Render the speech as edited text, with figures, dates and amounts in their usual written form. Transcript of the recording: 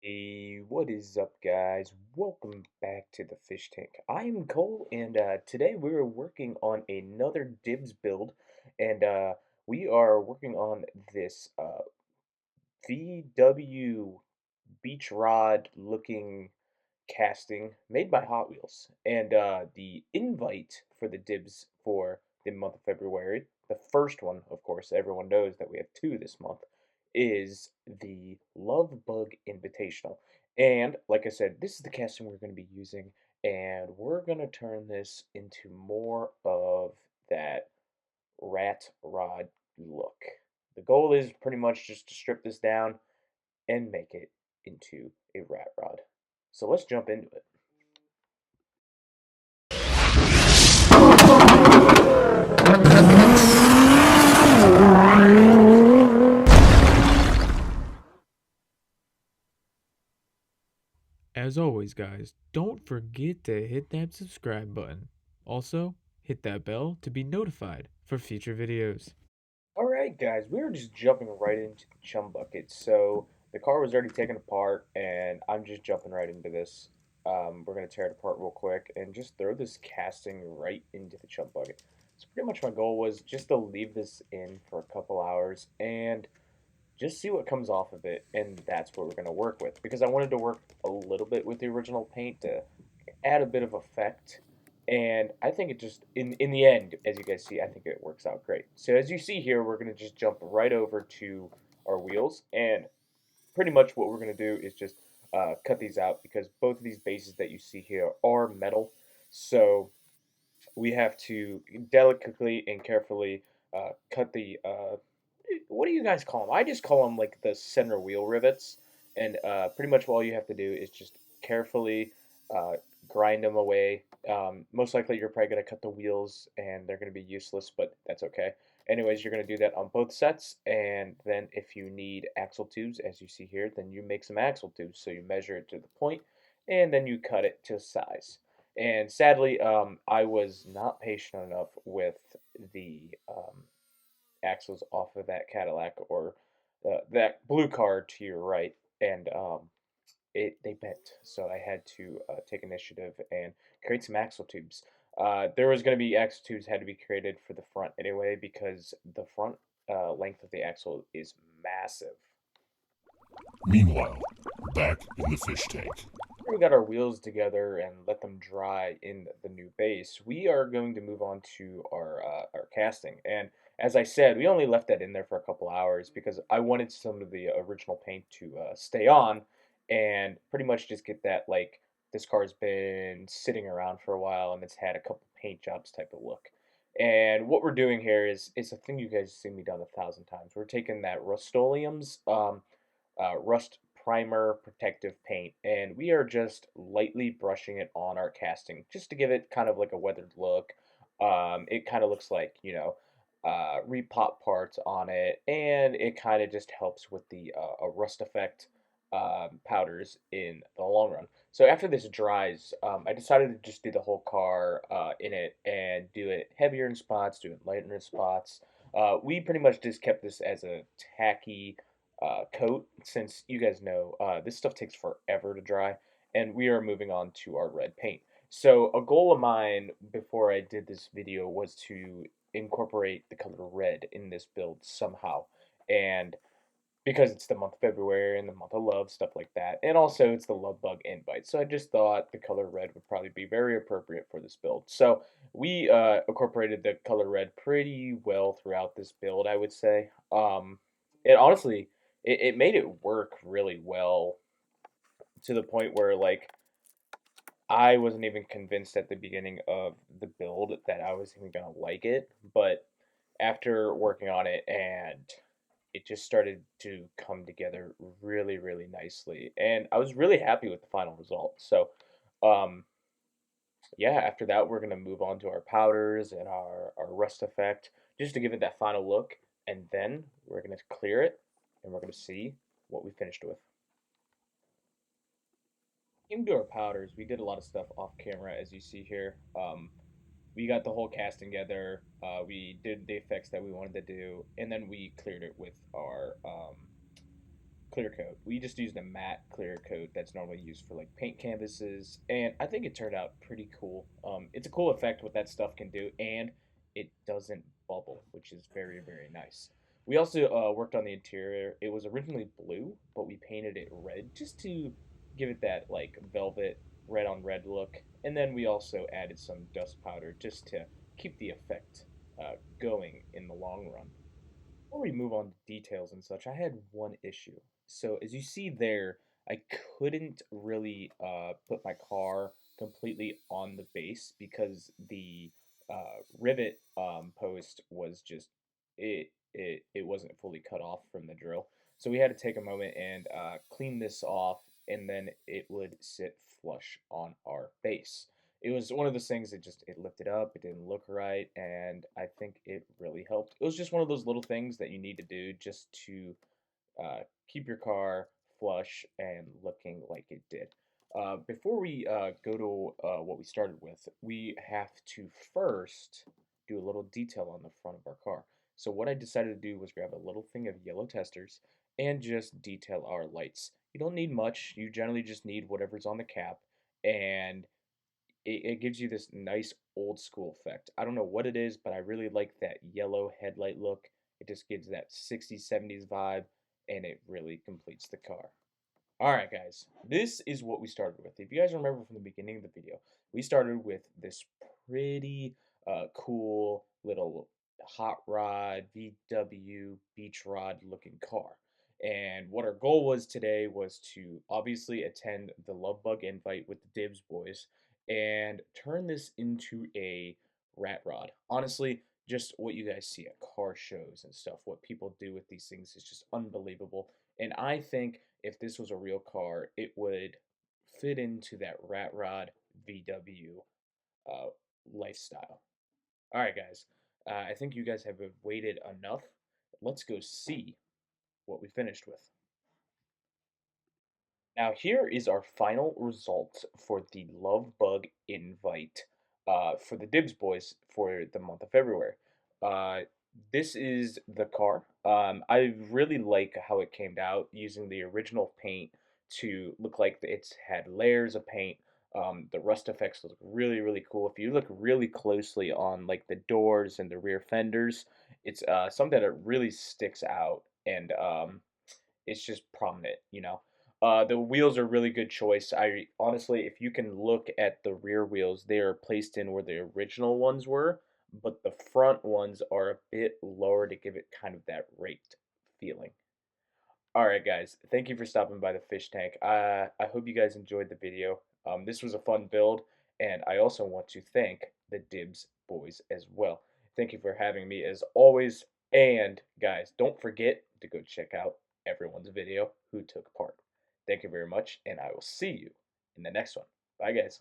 Hey, what is up, guys? Welcome back to the Fish Tank. I am Cole, and today we're working on another Dibs build, and we are working on this VW beach rod looking casting made by Hot Wheels. And the invite for the Dibs for the month of February, the first one, of course, everyone knows that we have two this month, is the Love Bug Invitational. And like I said, this is the casting we're going to be using, and we're going to turn this into more of that rat rod look. The goal is pretty much just to strip this down and make it into a rat rod. So let's jump into it. As always, guys, don't forget to hit that subscribe button. Also, hit that bell to be notified for future videos. All right, guys, we are just jumping right into the chum bucket. So the car was already taken apart, and I'm just jumping right into this. We're gonna tear it apart real quick and just throw this casting right into the chum bucket. So pretty much my goal was just to leave this in for a couple hours and just see what comes off of it, and that's what we're gonna work with because I wanted to work a little bit with the original paint to add a bit of effect. And I think it just in the end, as you guys see, I think it works out great. So as you see here, we're gonna just jump right over to our wheels, and pretty much what we're gonna do is just cut these out because both of these bases that you see here are metal. So we have to delicately and carefully cut the what do you guys call them? I just call them like the center wheel rivets, and pretty much all you have to do is just carefully uh, grind them away. Most likely, you're probably going to cut the wheels, and they're going to be useless, but that's okay. Anyways, you're going to do that on both sets, and then if you need axle tubes, as you see here, then you make some axle tubes. So you measure it to the point, and then you cut it to size. And sadly, I was not patient enough with the axles off of that Cadillac or that blue car to your right, and they bent. So I had to take initiative and create some axle tubes. There was going to be axle tubes had to be created for the front anyway because the front length of the axle is massive. Meanwhile, back in the fish tank. We got our wheels together and let them dry in the new base. We are going to move on to our casting. And as I said, we only left that in there for a couple hours because I wanted some of the original paint to stay on and pretty much just get that like this car's been sitting around for a while and it's had a couple paint jobs type of look. And what we're doing here is a thing you guys have seen me done 1,000 times. We're taking that Rust-Oleum's rust primer protective paint, and we are just lightly brushing it on our casting just to give it kind of like a weathered look. It kind of looks like, repop parts on it, and it kind of just helps with the rust effect powders in the long run. So after this dries, I decided to just do the whole car in it and do it heavier in spots, do it lighter in spots. We pretty much just kept this as a tacky coat since you guys know this stuff takes forever to dry, and we are moving on to our red paint. So a goal of mine before I did this video was to incorporate the color red in this build somehow, and because it's the month of February and the month of love, stuff like that. And also it's the love bug invite. So I just thought the color red would probably be very appropriate for this build. So we incorporated the color red pretty well throughout this build, I would say. It honestly, it made it work really well to the point where like I wasn't even convinced at the beginning of the build that I was even gonna like it, but after working on it and it just started to come together really, really nicely. And I was really happy with the final result. So, um, yeah, after that, we're going to move on to our powders and our rust effect just to give it that final look. And then we're going to clear it and we're going to see what we finished with. Into our powders, we did a lot of stuff off camera, as you see here. We got the whole cast together. We did the effects that we wanted to do, and then we cleared it with our clear coat. We just used a matte clear coat that's normally used for like paint canvases, and I think it turned out pretty cool. It's a cool effect what that stuff can do, and it doesn't bubble, which is very very nice. We also worked on the interior. It was originally blue, but we painted it red just to give it that like velvet red on red look, and then we also added some dust powder just to keep the effect going in the long run. Before we move on to details and such, I had one issue. So as you see there, I couldn't really put my car completely on the base because the rivet post was just it wasn't fully cut off from the drill. So we had to take a moment and clean this off, and then it would sit flush on our base. It was one of those things that just it lifted up, it didn't look right, and I think it really helped. It was just one of those little things that you need to do just to keep your car flush and looking like it did. Before we go to what we started with, we have to first do a little detail on the front of our car. So what I decided to do was grab a little thing of yellow testers and just detail our lights. You don't need much. You generally just need whatever's on the cap, and it gives you this nice old school effect. I don't know what it is, but I really like that yellow headlight look. It just gives that 60s, 70s vibe, and it really completes the car. All right, guys, this is what we started with. If you guys remember from the beginning of the video, we started with this pretty cool little hot rod, VW beach rod looking car. And what our goal was today was to obviously attend the Love Bug invite with the Dibs boys and turn this into a rat rod. Honestly, just what you guys see at car shows and stuff, what people do with these things is just unbelievable. And I think if this was a real car, it would fit into that rat rod VW uh, lifestyle. All right, guys. I think you guys have waited enough. Let's go see what we finished with. Now, here is our final result for the Love Bug invite for the Dibs boys for the month of February. Uh, this is the car. I really like how it came out using the original paint to look like it's had layers of paint. The rust effects look really, really cool. If you look really closely on like the doors and the rear fenders, it's something that really sticks out, and it's just prominent. The wheels are really good choice. I honestly, if you can look at the rear wheels, they are placed in where the original ones were, but the front ones are a bit lower to give it kind of that raked feeling. All right, guys, thank you for stopping by the fish tank. I hope you guys enjoyed the video. This was a fun build, and I also want to thank the Dibs boys as well. Thank you for having me as always. And guys, don't forget to go check out everyone's video who took part. Thank you very much, and I will see you in the next one. Bye, guys.